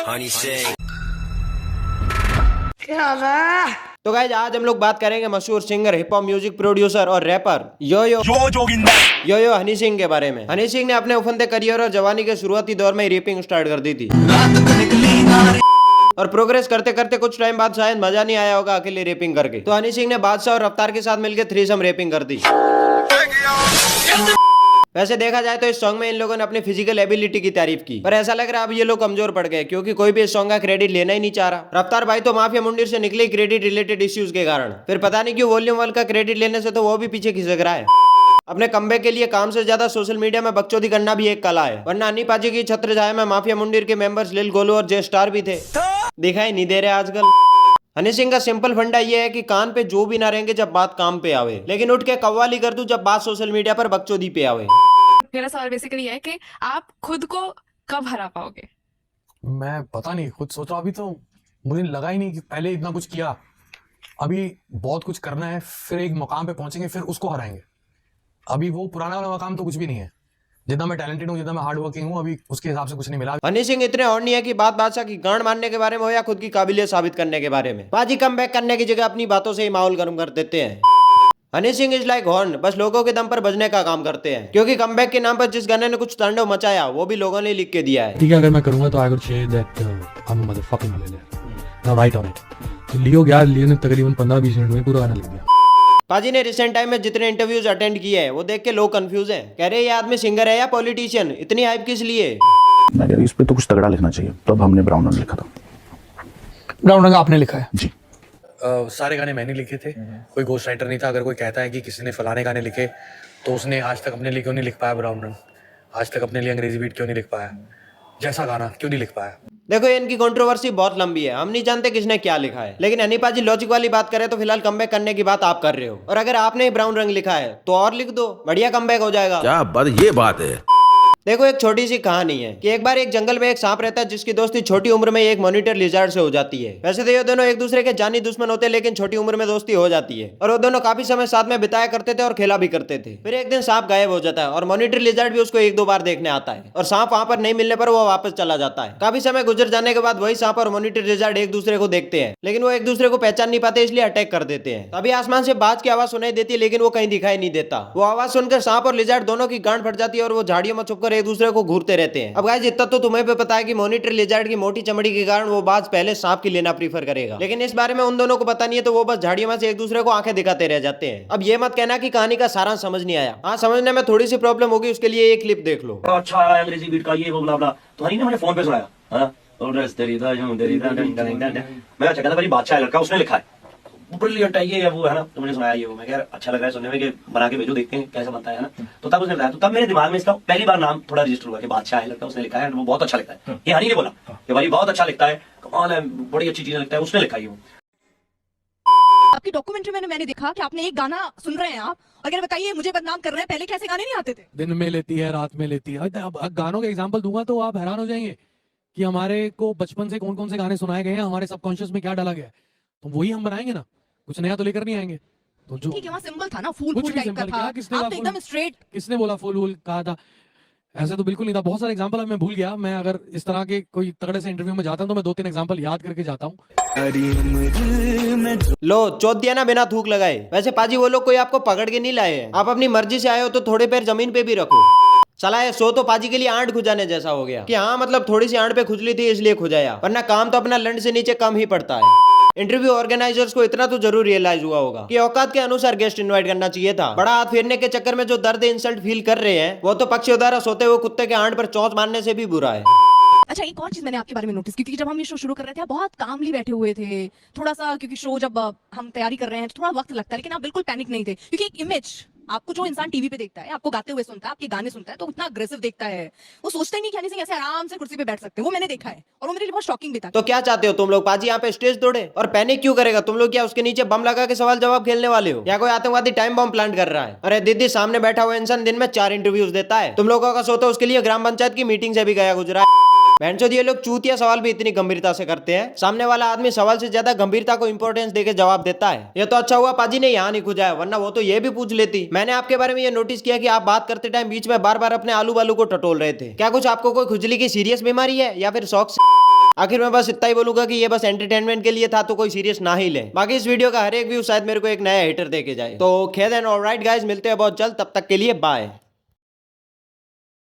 Honey Singh. तो guys आज हम लोग बात करेंगे मशहूर singer, hip hop music producer और रैपर यो यो हनी सिंह के बारे में। हनी सिंह ने अपने उफंदे करियर और जवानी के शुरुआती दौर में रैपिंग स्टार्ट कर दी थी और प्रोग्रेस करते करते कुछ टाइम बाद शायद मजा नहीं आया होगा अकेले रैपिंग करके, तो हनी सिंह ने बादशाह और रफ्तार के साथ मिलकर थ्रीसम रैपिंग कर दी। वैसे देखा जाए तो इस सॉन्ग में इन लोगों ने अपनी फिजिकल एबिलिटी की तारीफ की, पर ऐसा लग रहा है अब ये लोग कमजोर पड़ गए क्योंकि कोई भी इस सॉन्ग का क्रेडिट लेना ही नहीं चाह रहा। रफ्तार भाई तो माफिया मुंडीर से निकले क्रेडिट रिलेटेड इश्यूज के कारण, फिर पता नहीं क्यों वॉल्यूम 1 का क्रेडिट लेने से तो वो भी पीछे खिसक रहा है। अपने कमबैक के लिए काम से ज्यादा सोशल मीडिया में बकचोदी करना भी एक कला है, वरना अन्नी पाजी की छत्र छाया में माफिया मुंडीर के मेंबर्स लिल गोलू और जे स्टार भी थे, दिखाई नहीं दे रहे आजकल। हनी सिंह का सिंपल फंडा ये है कि कान पे जो भी ना रहेंगे जब बात काम पे आवे, लेकिन उठ के कव्वाली कर दूं जब बात सोशल मीडिया पर बकचोदी पे आवे। मेरा सवाल बेसिकली है कि आप खुद को कब हरा पाओगे? मैं पता नहीं, खुद सोचा। अभी तो मुझे लगा ही नहीं कि पहले इतना कुछ किया, अभी बहुत कुछ करना है, फिर एक मकाम पे पहुंचेंगे, फिर उसको हराएंगे। अभी वो पुराना वाला मकाम तो कुछ भी नहीं है। जितना मैं टैलेंटेड हूँ, जितना मैं हार्ड वर्किंग हूँ, अभी उसके हिसाब से कुछ नहीं मिला। हनी सिंह इतने और नहीं है कि बात बादशाह की गांड मारने के बारे में हो या खुद की काबिलियत साबित करने के बारे में। बाजी कमबैक करने की जगह अपनी बातों से ही माहौल गर्म कर देते हैं। Honey Singh is like horn, बस लोगों के दम पर बजने का काम करते हैं, क्योंकि कमबैक के नाम पर जिस गाने ने कुछ तांडव मचाया वो भी लोगों ने लिख के दिया है। ठीक है, अगर मैं करूंगा तो I would say that I am motherfucking millionaire. Now right on it. तो लियो गया, लियो ने तकरीबन 15-20 मिनट में पूरा गाना लिख दिया। पाजी ने रिसेंट टाइम में जितने इंटरव्यूज अटेंड किए हैं वो देख के लोग कंफ्यूज हैं, कह रहे ये आदमी सिंगर है या पॉलिटिशियन, इतनी हाइप किस लिए? मैं कह रही इस पे तो कुछ तगड़ा लिखना चाहिए, तब हमने ब्राउन रंग लिखा था। ब्राउन रंग आपने लिखा है? जी। सारे गाने मैंने लिखे थे, कोई घोस्ट राइटर नहीं था। अगर कोई कहता है कि किसी ने फलाने गाने लिखे, तो उसने आज तक अपने लिए क्यों नहीं लिख पाया ब्राउन रंग? आज तक अपने लिए अंग्रेजी बीट क्यों नहीं लिख पाया? जैसा गाना क्यों नहीं लिख पाया? देखो इनकी कंट्रोवर्सी बहुत लंबी है, हम नहीं जानते किसने क्या लिखा है, लेकिन हनी पाजी लॉजिक वाली बात करें तो फिलहाल कमबैक करने की बात आप कर रहे हो, और अगर आपने ही ब्राउन रंग लिखा है तो और लिख दो, बढ़िया कमबैक हो जाएगा। क्या बात, ये बात है। देखो एक छोटी सी कहानी है कि एक बार एक जंगल में एक सांप रहता है जिसकी दोस्ती छोटी उम्र में एक मॉनिटर लिजार्ड से हो जाती है। वैसे तो ये दोनों एक दूसरे के जानी दुश्मन होते हैं, लेकिन छोटी उम्र में दोस्ती हो जाती है और वो दोनों काफी समय साथ में बिताया करते थे और खेला भी करते थे। फिर एक दिन सांप गायब हो जाता है और मॉनिटर लिजार्ड भी उसको 1-2 बार देखने आता है, और सांप वहां पर नहीं मिलने पर वो वापस चला जाता है। काफी समय गुजर जाने के बाद वही सांप और मॉनिटर लिजार्ड एक दूसरे को देखते हैं, लेकिन वो एक दूसरे को पहचान नहीं पाते, इसलिए अटैक कर देते हैं। तभी आसमान से बाज की आवाज सुनाई देती है, लेकिन वो कहीं दिखाई नहीं देता। वो आवाज सुनकर सांप और लिजार्ड दोनों की गांड फट जाती है और वो झाड़ियों में छुपकर एक दूसरे को घूरते रहते हैं। अब गाइस इतना तो तुम्हें भी पता है कि मॉनिटर लिजार्ड की मोटी चमड़ी के कारण वो बाज पहले सांप की लेना प्रीफर करेगा, लेकिन इस बारे में उन दोनों को पता नहीं है, तो वो बस झाड़ियों में से एक दूसरे को आंखें दिखाते रह जाते हैं। अब ये मत कहना कि कहानी का सारांश समझ नहीं आया। हाँ, समझने में थोड़ी सी प्रॉब्लम होगी, उसके लिए एक क्लिप देख लो। अच्छा है अंग्रेजी बीट का ये वो ब्ला ब्ला, तो हनी ने मुझे फोन पे सुनाया। हां मैं अच्छा कहता भाई बादशाह है लड़का, उसने लिखा है, ब्रिलियंट है ये वो है ना, तो मुझे सुनाया ये वो। मैं कह अच्छा लग रहा है सुनने में कि बना के भेजो, देखते हैं कैसा बनता है ना। तो तब उसने बताया, तो तब मेरे दिमाग में इसका पहली बार नाम थोड़ा रजिस्टर हुआ कि बादशाह है लड़का, उसने लिखा है, वो बहुत अच्छा लगता है। ये हनी ने बोला कि भाई बहुत अच्छा लिखता है, कमाल है, बड़ी अच्छी चीजें लिखता है, उसने लिखा है वो। आपकी डॉक्यूमेंट्री में मैंने देखा कि आपने एक गाना सुन रहे हैं आप, अगर बताइए मुझे बदनाम कर रहे हैं, पहले कैसे गाने नहीं आते थे? दिन में लेती है, रात में लेती है। अब गानों के एग्जांपल दूंगा तो आप हैरान हो जाएंगे कि हमारे को बचपन से कौन कौन से गाने सुनाए गए हैं, हमारे सबकॉन्शियस में क्या डाला गया है, तो वही हम बनाएंगे ना, कुछ नया तो लेकर नहीं आएंगे। तो जो ठीक है, वहाँ सिंबल था ना, फूल कुछ फूल भी टाइप का सिंबल था, क्या, किसने आप तो एकदम स्ट्रेट। किसने बोला फूल वूल कहा था? ऐसा तो बिल्कुल नहीं था। बहुत सारे एग्जांपल मैं भूल गया। मैं अगर इस तरह के कोई तगड़े से इंटरव्यू में जाता हूं तो मैं 2-3 एग्जांपल याद करके जाता हूं। लो चोद दिया ना बिना थूक लगाए। वैसे पाजी वो लोग कोई आपको पकड़ के नहीं लाए हैं, आप अपनी मर्जी से आए हो तो थोड़े पैर जमीन पे भी रखो। चला है सो तो पाजी के लिए आंट खुजाने जैसा हो गया कि हाँ मतलब थोड़ी सी आंट पे खुजली थी इसलिए खुजाया, वरना काम तो अपना लंड से नीचे कम ही पड़ता है। इंटरव्यू ऑर्गेनाइजर्स को इतना तो जरूर रियलाइज हुआ होगा कि औकात के अनुसार गेस्ट इनवाइट करना चाहिए था। बड़ा हाथ फेरने के चक्कर में जो दर्द इंसल्ट फील कर रहे हैं वो तो पक्षी उदारा सोते हुए कुत्ते के आंट पर चोंच मारने से भी बुरा है। अच्छा एक और चीज मैंने आपके बारे में नोटिस की थी कि जब हम ये शो शुरू कर रहे थे आप बहुत कामली बैठे हुए थे, थोड़ा सा, क्योंकि शो जब हम तैयारी कर रहे हैं तो थोड़ा वक्त लगता है, लेकिन आप बिल्कुल पैनिक नहीं थे, क्योंकि एक इमेज आपको जो इंसान टीवी पे देखता है, आपको गाते हुए सुनता है, आपके गाने सुनता है, तो उतना अग्रेसिव देखता है, वो सोचता ही नहीं कि हनी सिंह ऐसे आराम से कुर्सी पे बैठ सकते हैं। वो मैंने देखा है और वो मेरे लिए बहुत शॉकिंग भी था। तो क्या चाहते हो तुम लोग, पाजी यहाँ पे स्टेज तोड़े? और पैनिक क्यों करेगा? तुम लोग क्या उसके नीचे बम लगा के सवाल जवाब खेलने वाले हो या कोई आतंकवादी टाइम बम प्लांट कर रहा है? अरे दीदी, सामने बैठा हुआ इंसान दिन में 4 इंटरव्यूज देता है, तुम लोगों का सोता उसके लिए ग्राम पंचायत की मीटिंग से भी गया गुजरा है। बहनचोद ये लोग चूतिया सवाल भी इतनी गंभीरता से करते हैं, सामने वाला आदमी सवाल से ज्यादा गंभीरता को इंपॉर्टेंस देके जवाब देता है। ये तो अच्छा हुआ पाजी ने यहाँ नहीं खुजाया, वरना वो तो ये भी पूछ लेती। मैंने आपके बारे में ये नोटिस किया कि आप बात करते टाइम बीच में बार बार अपने आलू बालू को टटोल रहे थे। क्या कुछ आपको कोई खुजली की सीरियस बीमारी है या फिर शौक से? आखिर में बस इतना ही बोलूंगा कि ये बस एंटरटेनमेंट के लिए था, तो कोई सीरियस ना ही ले। बाकी इस वीडियो का हर एक व्यू शायद मेरे को एक नया हेटर देके जाए। तो खेद एंड ऑलराइट गाइस, मिलते हैं बहुत जल्द, तब तक के लिए बाय।